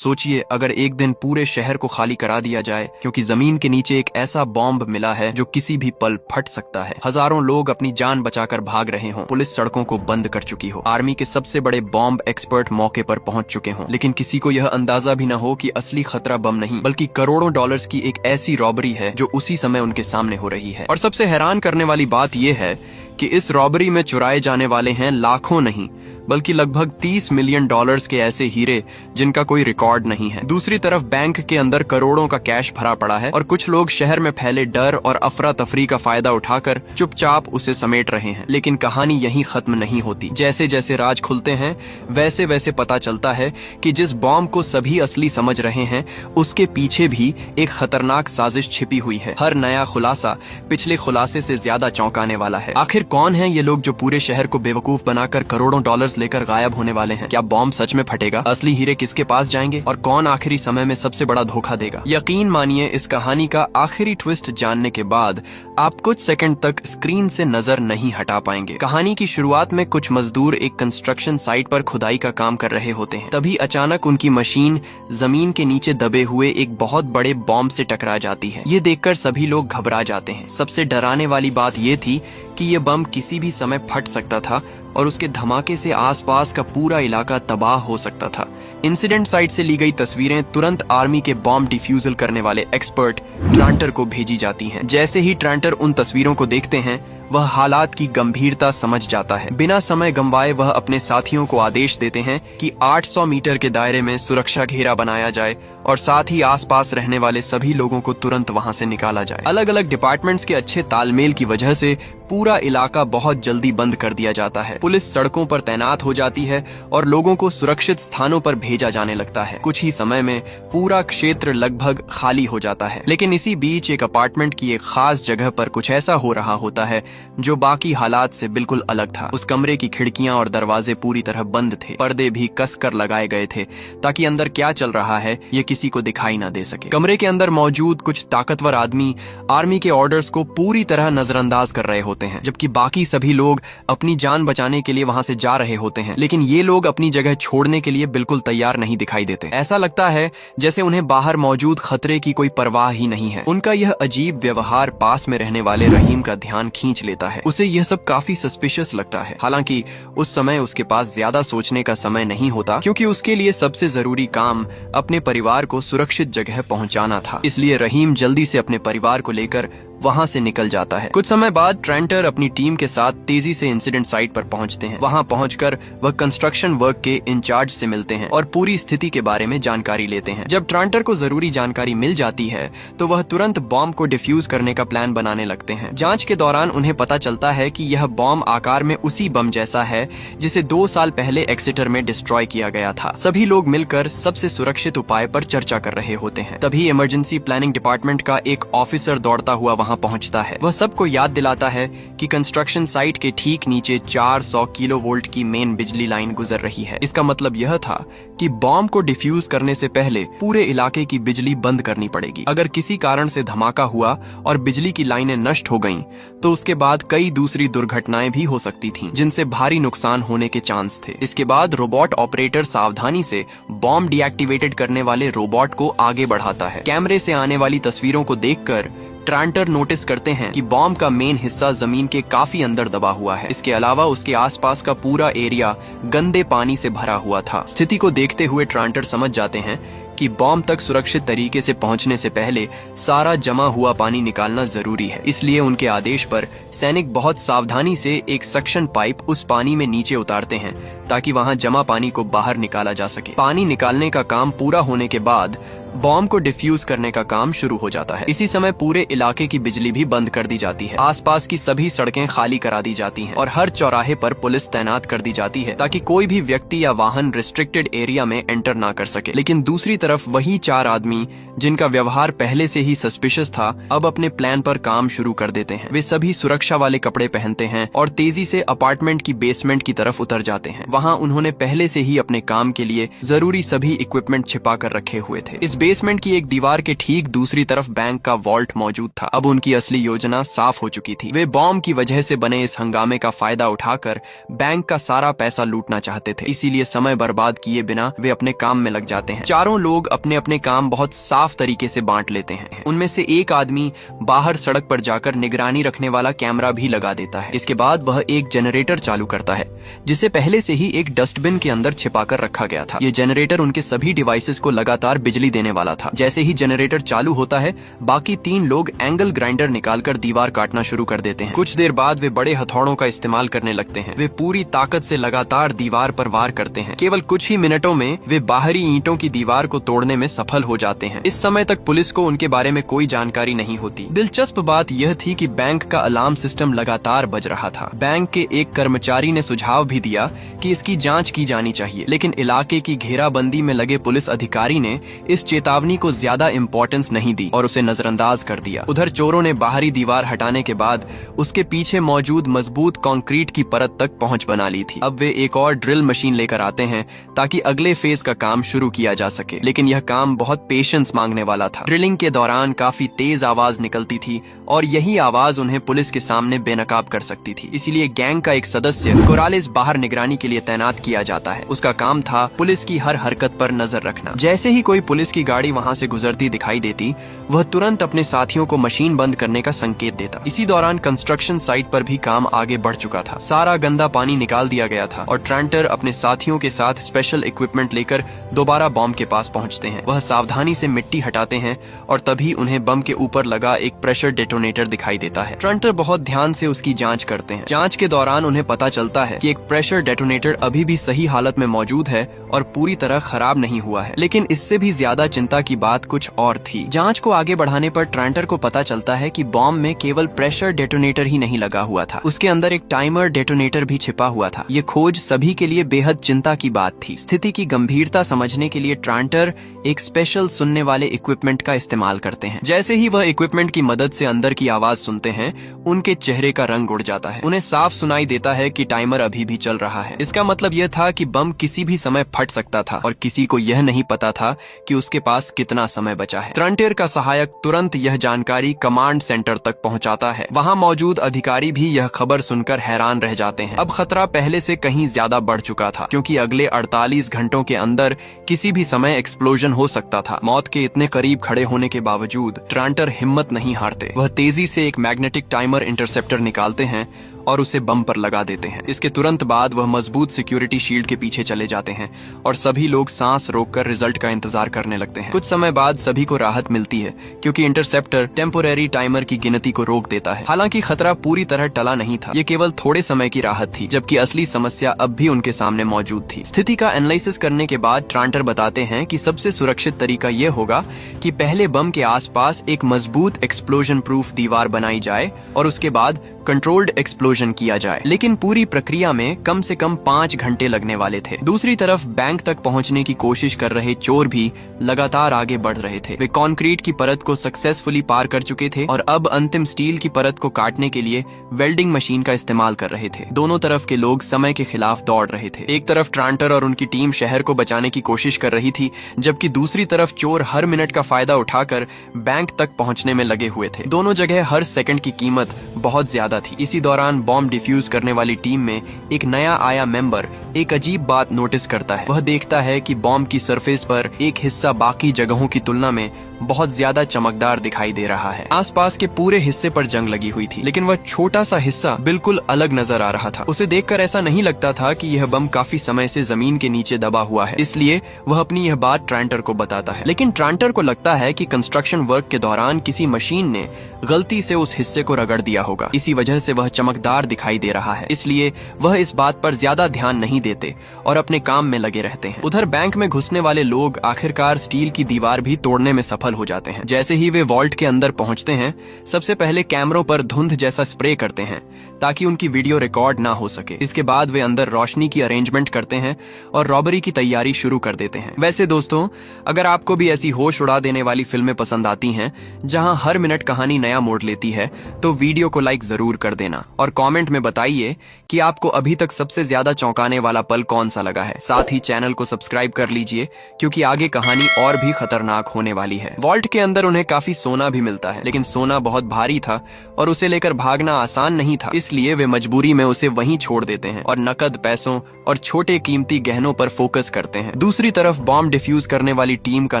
सोचिए अगर एक दिन पूरे शहर को खाली करा दिया जाए क्योंकि जमीन के नीचे एक ऐसा बॉम्ब मिला है जो किसी भी पल फट सकता है। हजारों लोग अपनी जान बचाकर भाग रहे हों, पुलिस सड़कों को बंद कर चुकी हो, आर्मी के सबसे बड़े बॉम्ब एक्सपर्ट मौके पर पहुंच चुके हों, लेकिन किसी को यह अंदाजा भी न हो कि असली खतरा बम नहीं बल्कि करोड़ों डॉलर्स की एक ऐसी रॉबरी है जो उसी समय उनके सामने हो रही है। और सबसे हैरान करने वाली बात यह है कि इस रॉबरी में चुराए जाने वाले हैं लाखों नहीं बल्कि लगभग 30 मिलियन डॉलर्स के ऐसे हीरे जिनका कोई रिकॉर्ड नहीं है। दूसरी तरफ बैंक के अंदर करोड़ों का कैश भरा पड़ा है और कुछ लोग शहर में फैले डर और अफरा तफरी का फायदा उठाकर चुपचाप उसे समेट रहे हैं। लेकिन कहानी यहीं खत्म नहीं होती। जैसे जैसे राज खुलते हैं वैसे वैसे पता चलता है कि जिस बॉम्ब को सभी असली समझ रहे हैं उसके पीछे भी एक खतरनाक साजिश छिपी हुई है। हर नया खुलासा पिछले खुलासे से ज्यादा चौंकाने वाला है। आखिर कौन है ये लोग जो पूरे शहर को बेवकूफ बनाकर करोड़ों डॉलर लेकर गायब होने वाले हैं? क्या बॉम्ब सच में फटेगा? असली हीरे किसके पास जाएंगे और कौन आखिरी समय में सबसे बड़ा धोखा देगा? यकीन मानिए इस कहानी का आखिरी ट्विस्ट जानने के बाद आप कुछ सेकंड तक स्क्रीन से नजर नहीं हटा पाएंगे। कहानी की शुरुआत में कुछ मजदूर एक कंस्ट्रक्शन साइट पर खुदाई का काम कर रहे होते हैं। तभी अचानक उनकी मशीन जमीन के नीचे दबे हुए एक बहुत बड़े बॉम्ब से टकरा जाती है। ये देखकर सभी लोग घबरा जाते हैं। सबसे डराने वाली बात ये थी कि ये बम किसी भी समय फट सकता था और उसके धमाके से आसपास का पूरा इलाका तबाह हो सकता था। इंसिडेंट साइट से ली गई तस्वीरें तुरंत आर्मी के बॉम्ब डिफ्यूजल करने वाले एक्सपर्ट ट्रांटर को भेजी जाती हैं। जैसे ही ट्रांटर उन तस्वीरों को देखते हैं वह हालात की गंभीरता समझ जाता है। बिना समय गंवाए वह अपने साथियों को आदेश देते हैं कि 800 मीटर के दायरे में सुरक्षा घेरा बनाया जाए और साथ ही आसपास रहने वाले सभी लोगों को तुरंत वहां से निकाला जाए। अलग अलग डिपार्टमेंट्स के अच्छे तालमेल की वजह से पूरा इलाका बहुत जल्दी बंद कर दिया जाता है। पुलिस सड़कों पर तैनात हो जाती है और लोगों को सुरक्षित स्थानों पर भेजा जाने लगता है। कुछ ही समय में पूरा क्षेत्र लगभग खाली हो जाता है। लेकिन इसी बीच एक अपार्टमेंट की एक खास जगह पर कुछ ऐसा हो रहा होता है जो बाकी हालात से बिल्कुल अलग था। उस कमरे की खिड़कियां और दरवाजे पूरी तरह बंद थे। पर्दे भी कसकर लगाए गए थे ताकि अंदर क्या चल रहा है ये किसी को दिखाई ना दे सके। कमरे के अंदर मौजूद कुछ ताकतवर आदमी आर्मी के ऑर्डर्स को पूरी तरह नजरअंदाज कर रहे होते हैं, जबकि बाकी सभी लोग अपनी जान बचाने के लिए वहां से जा रहे होते हैं। लेकिन ये लोग अपनी जगह छोड़ने के लिए बिल्कुल तैयार नहीं दिखाई देते। ऐसा लगता है जैसे उन्हें बाहर मौजूद खतरे की कोई परवाह ही नहीं है। उनका यह अजीब व्यवहार पास में रहने वाले रहीम का ध्यान खींच लेता है। उसे यह सब काफी सस्पिशियस लगता है। हालांकि उस समय उसके पास ज्यादा सोचने का समय नहीं होता क्योंकि उसके लिए सबसे जरूरी काम अपने परिवार को सुरक्षित जगह पहुंचाना था। इसलिए रहीम जल्दी से अपने परिवार को लेकर वहां से निकल जाता है। कुछ समय बाद ट्रेंटर अपनी टीम के साथ तेजी से इंसिडेंट साइट पर पहुंचते हैं। वहां पहुंचकर वह कंस्ट्रक्शन वर्क के इंचार्ज से मिलते हैं और पूरी स्थिति के बारे में जानकारी लेते हैं। जब ट्रेंटर को जरूरी जानकारी मिल जाती है तो वह तुरंत बॉम्ब को डिफ्यूज करने का प्लान बनाने लगते हैं। जांच के दौरान उन्हें पता चलता है कि यह बॉम्ब आकार में उसी बम जैसा है जिसे 2 साल पहले एक्सेटर में डिस्ट्रॉय किया गया था। सभी लोग मिलकर सबसे सुरक्षित उपाय पर चर्चा कर रहे होते हैं। तभी इमरजेंसी प्लानिंग डिपार्टमेंट का एक ऑफिसर दौड़ता हुआ वहां पहुंचता है। वह सबको याद दिलाता है कि कंस्ट्रक्शन साइट के ठीक नीचे 400 किलोवोल्ट की मेन बिजली लाइन गुजर रही है। इसका मतलब यह था कि बॉम्ब को डिफ्यूज करने से पहले पूरे इलाके की बिजली बंद करनी पड़ेगी। अगर किसी कारण से धमाका हुआ और बिजली की लाइनें नष्ट हो गईं, तो उसके बाद कई दूसरी दुर्घटनाएं भी हो सकती थीं, जिनसे भारी नुकसान होने के चांस थे। इसके बाद रोबोट ऑपरेटर सावधानी से बॉम्ब डीएक्टिवेटेड करने वाले रोबोट को आगे बढ़ाता है। कैमरे से आने वाली तस्वीरों को देखकर ट्रांटर नोटिस करते हैं कि बॉम्ब का मेन हिस्सा जमीन के काफी अंदर दबा हुआ है। इसके अलावा उसके आसपास का पूरा एरिया गंदे पानी से भरा हुआ था। स्थिति को देखते हुए ट्रांटर समझ जाते हैं कि बॉम्ब तक सुरक्षित तरीके से पहुंचने से पहले सारा जमा हुआ पानी निकालना जरूरी है। इसलिए उनके आदेश पर सैनिक बहुत सावधानी से एक सक्शन पाइप उस पानी में नीचे उतारते हैं ताकि वहां जमा पानी को बाहर निकाला जा सके। पानी निकालने का काम पूरा होने के बाद बॉम्ब को डिफ्यूज करने का काम शुरू हो जाता है। इसी समय पूरे इलाके की बिजली भी बंद कर दी जाती है। आसपास की सभी सड़कें खाली करा दी जाती हैं और हर चौराहे पर पुलिस तैनात कर दी जाती है ताकि कोई भी व्यक्ति या वाहन रिस्ट्रिक्टेड एरिया में एंटर ना कर सके। लेकिन दूसरी तरफ वही 4 आदमी जिनका व्यवहार पहले से ही सस्पिशियस था अब अपने प्लान पर काम शुरू कर देते हैं। वे सभी सुरक्षा वाले कपड़े पहनते हैं और तेजी से अपार्टमेंट की बेसमेंट की तरफ उतर जाते हैं। वहाँ उन्होंने पहले से ही अपने काम के लिए जरूरी सभी इक्विपमेंट छिपा कर रखे हुए थे। इस बेसमेंट की एक दीवार के ठीक दूसरी तरफ बैंक का वॉल्ट मौजूद था। अब उनकी असली योजना साफ हो चुकी थी। वे बॉम्ब की वजह से बने इस हंगामे का फायदा उठाकर बैंक का सारा पैसा लूटना चाहते थे। इसीलिए समय बर्बाद किए बिना वे अपने काम में लग जाते हैं। चारों लोग अपने अपने काम बहुत साफ तरीके से बांट लेते हैं। उनमें से एक आदमी बाहर सड़क पर जाकर निगरानी रखने वाला कैमरा भी लगा देता है। इसके बाद वह एक जनरेटर चालू करता है, जिसे पहले से ही एक डस्टबिन के अंदर छिपाकर रखा गया था। ये जनरेटर उनके सभी डिवाइसेस को लगातार बिजली देने वाला था। जैसे ही जनरेटर चालू होता है, बाकी 3 लोग एंगल ग्राइंडर निकालकर दीवार काटना शुरू कर देते हैं। कुछ देर बाद वे बड़े हथौड़ों का इस्तेमाल करने लगते हैं। वे पूरी ताकत से लगातार दीवार पर वार करते हैं। केवल कुछ ही मिनटों में वे बाहरी ईंटों की दीवार को तोड़ने में सफल हो जाते हैं। इस समय तक पुलिस को उनके बारे में कोई जानकारी नहीं होती। दिलचस्प बात यह थी कि बैंक का अलार्म सिस्टम लगातार बज रहा था। बैंक के एक कर्मचारी ने सुझाव भी दिया कि इसकी जांच की जानी चाहिए, लेकिन इलाके की घेराबंदी में लगे पुलिस अधिकारी ने इस चेतावनी को ज्यादा इम्पोर्टेंस नहीं दी और उसे नजरअंदाज कर दिया। उधर चोरों ने बाहरी दीवार हटाने के बाद उसके पीछे मौजूद मजबूत कंक्रीट की परत तक पहुंच बना ली थी। अब वे एक और ड्रिल मशीन लेकर आते हैं ताकि अगले फेज का काम शुरू किया जा सके, लेकिन यह काम बहुत पेशेंस मांगने वाला था। ड्रिलिंग के दौरान काफी तेज आवाज निकलती थी और यही आवाज उन्हें पुलिस के सामने बेनकाब कर सकती थी। इसलिए गैंग का एक सदस्य कोरालिस बाहर निगरानी के लिए तैनात किया जाता है। उसका काम था पुलिस की हर हरकत पर नजर रखना। जैसे ही कोई पुलिस की गाड़ी वहां से गुजरती दिखाई देती, वह तुरंत अपने साथियों को मशीन बंद करने का संकेत देता। इसी दौरान कंस्ट्रक्शन साइट पर भी काम आगे बढ़ चुका था। सारा गंदा पानी निकाल दिया गया था और ट्रांटर अपने साथियों के साथ स्पेशल इक्विपमेंट लेकर दोबारा बॉम्ब के पास पहुंचते हैं। वह सावधानी से मिट्टी हटाते हैं और तभी उन्हें बम के ऊपर लगा एक प्रेशर डेटोनेटर दिखाई देता है। ट्रांटर बहुत ध्यान से उसकी जांच करते हैं। जांच के दौरान उन्हें पता चलता है कि एक प्रेशर डेटोनेटर अभी भी सही हालत में मौजूद है और पूरी तरह खराब नहीं हुआ है। लेकिन इससे भी ज्यादा चिंता की बात कुछ और थी। जांच को आगे बढ़ाने पर ट्रांटर को पता चलता है कि बॉम्ब में केवल प्रेशर डेटोनेटर ही नहीं लगा हुआ था, उसके अंदर एक टाइमर डेटोनेटर भी छिपा हुआ था। ये खोज सभी के लिए बेहद चिंता की बात थी। स्थिति की गंभीरता समझने के लिए ट्रांटर एक स्पेशल सुनने वाले इक्विपमेंट का इस्तेमाल करते हैं। जैसे ही वह इक्विपमेंट की मदद से अंदर की आवाज सुनते हैं, उनके चेहरे का रंग उड़ जाता है। उन्हें साफ सुनाई देता है कि टाइमर अभी भी चल रहा है। इसका मतलब यह था कि बम किसी भी समय फट सकता था और किसी को यह नहीं पता था कि उसके पास कितना समय बचा है। ट्रांटर का सहायक तुरंत यह जानकारी कमांड सेंटर तक पहुंचाता है। वहां मौजूद अधिकारी भी यह खबर सुनकर हैरान रह जाते हैं। अब खतरा पहले से कहीं ज्यादा बढ़ चुका था, क्योंकि अगले 48 घंटों के अंदर किसी भी समय एक्सप्लोजन हो सकता था। मौत के इतने करीब खड़े होने के बावजूद ट्रांटर हिम्मत नहीं हारते। वह तेजी से एक मैग्नेटिक टाइमर इंटरसेप्टर निकालते हैं और उसे बम पर लगा देते हैं। इसके तुरंत बाद वह मजबूत सिक्योरिटी शील्ड के पीछे चले जाते हैं और सभी लोग सांस रोककर रिजल्ट का इंतजार करने लगते हैं। कुछ समय बाद सभी को राहत मिलती है, क्योंकि इंटरसेप्टर टेम्पोरेरी टाइमर की गिनती को रोक देता है। हालांकि खतरा पूरी तरह टला नहीं था, ये केवल थोड़े समय की राहत थी, जबकि असली समस्या अब भी उनके सामने मौजूद थी। स्थिति का एनालिसिस करने के बाद ट्रांटर बताते हैं कि सबसे सुरक्षित तरीका यह होगा कि पहले बम के आसपास एक मजबूत एक्सप्लोजन प्रूफ दीवार बनाई जाए और उसके बाद कंट्रोल्ड एक्सप्लोजन किया जाए। लेकिन पूरी प्रक्रिया में कम से कम 5 घंटे लगने वाले थे। दूसरी तरफ बैंक तक पहुंचने की कोशिश कर रहे चोर भी लगातार आगे बढ़ रहे थे। वे कंक्रीट की परत को सक्सेसफुली पार कर चुके थे और अब अंतिम स्टील की परत को काटने के लिए वेल्डिंग मशीन का इस्तेमाल कर रहे थे। दोनों तरफ के लोग समय के खिलाफ दौड़ रहे थे। एक तरफ ट्रांटर और उनकी टीम शहर को बचाने की कोशिश कर रही थी, जबकि दूसरी तरफ चोर हर मिनट का फायदा उठाकर बैंक तक पहुंचने में लगे हुए थे। दोनों जगह हर सेकंड की कीमत बहुत ज्यादा थी। इसी दौरान बॉम्ब डिफ्यूज करने वाली टीम में एक नया आया मेंबर एक अजीब बात नोटिस करता है। वह देखता है कि बॉम्ब की सरफेस पर एक हिस्सा बाकी जगहों की तुलना में बहुत ज्यादा चमकदार दिखाई दे रहा है। आसपास के पूरे हिस्से पर जंग लगी हुई थी, लेकिन वह छोटा सा हिस्सा बिल्कुल अलग नजर आ रहा था। उसे देखकर ऐसा नहीं लगता था कि यह बम काफी समय से जमीन के नीचे दबा हुआ है, इसलिए वह अपनी यह बात ट्रांटर को बताता है। लेकिन ट्रांटर को लगता है कि कंस्ट्रक्शन वर्क के दौरान किसी मशीन ने गलती से उस हिस्से को रगड़ दिया होगा, इसी वजह से वह चमकदार दिखाई दे रहा है। इसलिए वह इस बात पर ज्यादा ध्यान नहीं देते और अपने काम में लगे रहते हैं। उधर बैंक में घुसने वाले लोग आखिरकार स्टील की दीवार भी तोड़ने में सफल हो जाते हैं। जैसे ही वे वॉल्ट के अंदर पहुंचते हैं, सबसे पहले कैमरों पर धुंध जैसा स्प्रे करते हैं ताकि उनकी वीडियो रिकॉर्ड ना हो सके। इसके बाद वे अंदर रोशनी की अरेंजमेंट करते हैं और रॉबरी की तैयारी शुरू कर देते हैं। वैसे दोस्तों, अगर आपको भी ऐसी होश उड़ा देने वाली फिल्में पसंद आती हैं जहां हर मिनट कहानी नया मोड़ लेती है, तो वीडियो को लाइक जरूर जरूर कर देना और कमेंट में बताइए कि आपको अभी तक सबसे ज्यादा चौंकाने वाला पल कौन सा लगा है। साथ ही चैनल को सब्सक्राइब कर लीजिए क्योंकि आगे कहानी और भी खतरनाक होने वाली है। वॉल्ट के अंदर उन्हें काफी सोना भी मिलता है, लेकिन सोना बहुत भारी था और उसे लेकर भागना आसान नहीं था, इसलिए वे मजबूरी में उसे वहीं छोड़ देते हैं और नकद पैसों और छोटे कीमती गहनों पर फोकस करते हैं। दूसरी तरफ बॉम्ब डिफ्यूज करने वाली टीम का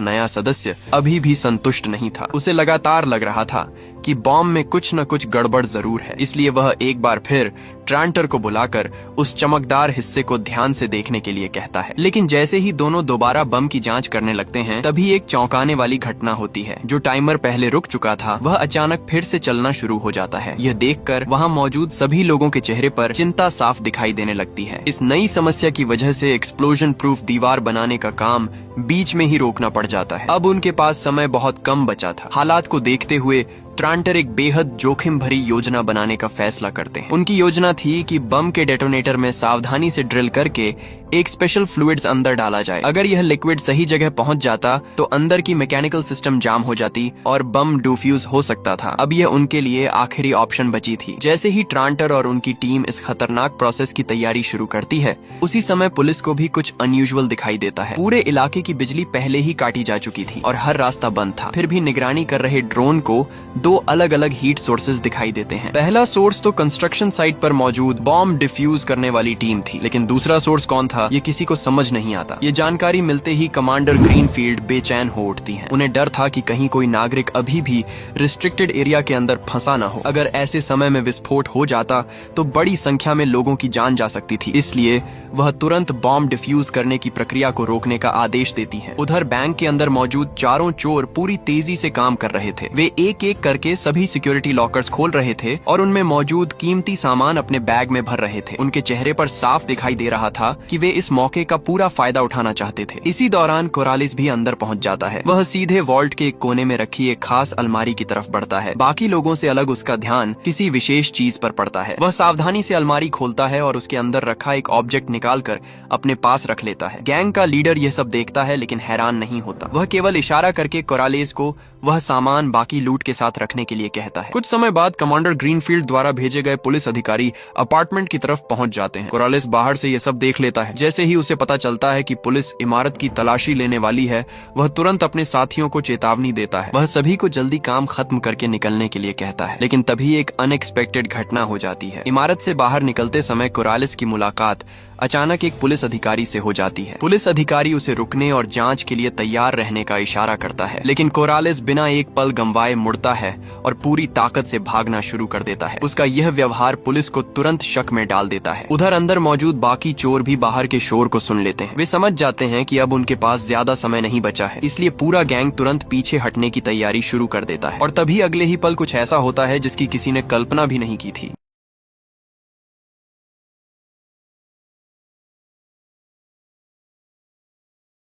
नया सदस्य अभी भी संतुष्ट नहीं था। उसे लगातार लग रहा था कि बॉम्ब में कुछ न कुछ गड़बड़ जरूर है, इसलिए वह एक बार फिर ट्रांटर को बुलाकर उस चमकदार हिस्से को ध्यान से देखने के लिए कहता है। लेकिन जैसे ही दोनों दोबारा बम की जांच करने लगते हैं, तभी एक चौंकाने वाली घटना होती है। जो टाइमर पहले रुक चुका था वह अचानक फिर से चलना शुरू हो जाता है। यह देखकर वहां मौजूद सभी लोगों के चेहरे पर चिंता साफ दिखाई देने लगती है। इस नई समस्या की वजह से एक्सप्लोजन प्रूफ दीवार बनाने का काम बीच में ही रोकना पड़ जाता है। अब उनके पास समय बहुत कम बचा था। हालात को देखते हुए ट्रांटर एक बेहद जोखिम भरी योजना बनाने का फैसला करते हैं। उनकी योजना थी कि बम के डेटोनेटर में सावधानी से ड्रिल करके एक स्पेशल फ्लूइड्स अंदर डाला जाए। अगर यह लिक्विड सही जगह पहुंच जाता तो अंदर की मैकेनिकल सिस्टम जाम हो जाती और बम डिफ्यूज हो सकता था। अब यह उनके लिए आखिरी ऑप्शन बची थी। जैसे ही ट्रांटर और उनकी टीम इस खतरनाक प्रोसेस की तैयारी शुरू करती है, उसी समय पुलिस को भी कुछ अनयूजुअल दिखाई देता है। पूरे इलाके की बिजली पहले ही काटी जा चुकी थी और हर रास्ता बंद था। फिर भी निगरानी कर रहे ड्रोन को दो अलग अलग हीट सोर्सेज दिखाई देते हैं। पहला सोर्स तो कंस्ट्रक्शन साइट पर मौजूद बॉम्ब डिफ्यूज करने वाली टीम थी, लेकिन दूसरा सोर्स कौन था ये किसी को समझ नहीं आता। ये जानकारी मिलते ही कमांडर ग्रीनफील्ड बेचैन हो उठती हैं। उन्हें डर था कि कहीं कोई नागरिक अभी भी रिस्ट्रिक्टेड एरिया के अंदर फंसा न हो। अगर ऐसे समय में विस्फोट हो जाता तो बड़ी संख्या में लोगों की जान जा सकती थी, इसलिए वह तुरंत बॉम्ब डिफ्यूज करने की प्रक्रिया को रोकने का आदेश देती है। उधर बैंक के अंदर मौजूद चारों चोर पूरी तेजी से काम कर रहे थे। वे एक एक करके सभी सिक्योरिटी लॉकर्स खोल रहे थे और उनमें मौजूद कीमती सामान अपने बैग में भर रहे थे। उनके चेहरे पर साफ दिखाई दे रहा था कि वे इस मौके का पूरा फायदा उठाना चाहते थे। इसी दौरान कोरालिस भी अंदर पहुंच जाता है। वह सीधे वॉल्ट के एक कोने में रखी एक खास अलमारी की तरफ बढ़ता है। बाकी लोगों से अलग उसका ध्यान किसी विशेष चीज पर पड़ता है। वह सावधानी से अलमारी खोलता है और उसके अंदर रखा एक ऑब्जेक्ट निकालकर अपने पास रख लेता है। गैंग का लीडर यह सब देखता है लेकिन हैरान नहीं होता। वह केवल इशारा करके कोरालिस को वह सामान बाकी लूट के साथ रखने के लिए कहता है। कुछ समय बाद कमांडर ग्रीनफील्ड द्वारा भेजे गए पुलिस अधिकारी अपार्टमेंट की तरफ पहुंच जाते हैं। कोरालिस बाहर से यह सब देख लेता है। जैसे ही उसे पता चलता है कि पुलिस इमारत की तलाशी लेने वाली है, वह तुरंत अपने साथियों को चेतावनी देता है। वह सभी को जल्दी काम खत्म करके निकलने के लिए कहता है, लेकिन तभी एक अनएक्सपेक्टेड घटना हो जाती है। इमारत से बाहर निकलते समय कोरालिस की मुलाकात अचानक एक पुलिस अधिकारी से हो जाती है। पुलिस अधिकारी उसे रुकने और जांच के लिए तैयार रहने का इशारा करता है, लेकिन कोरालिस बिना एक पल गंवाए मुड़ता है और पूरी ताकत से भागना शुरू कर देता है। उसका यह व्यवहार पुलिस को तुरंत शक में डाल देता है। उधर अंदर मौजूद बाकी चोर भी बाहर के शोर को सुन लेते हैं। वे समझ जाते हैं कि अब उनके पास ज्यादा समय नहीं बचा है, इसलिए पूरा गैंग तुरंत पीछे हटने की तैयारी शुरू कर देता है। और तभी अगले ही पल कुछ ऐसा होता है जिसकी किसी ने कल्पना भी नहीं की थी।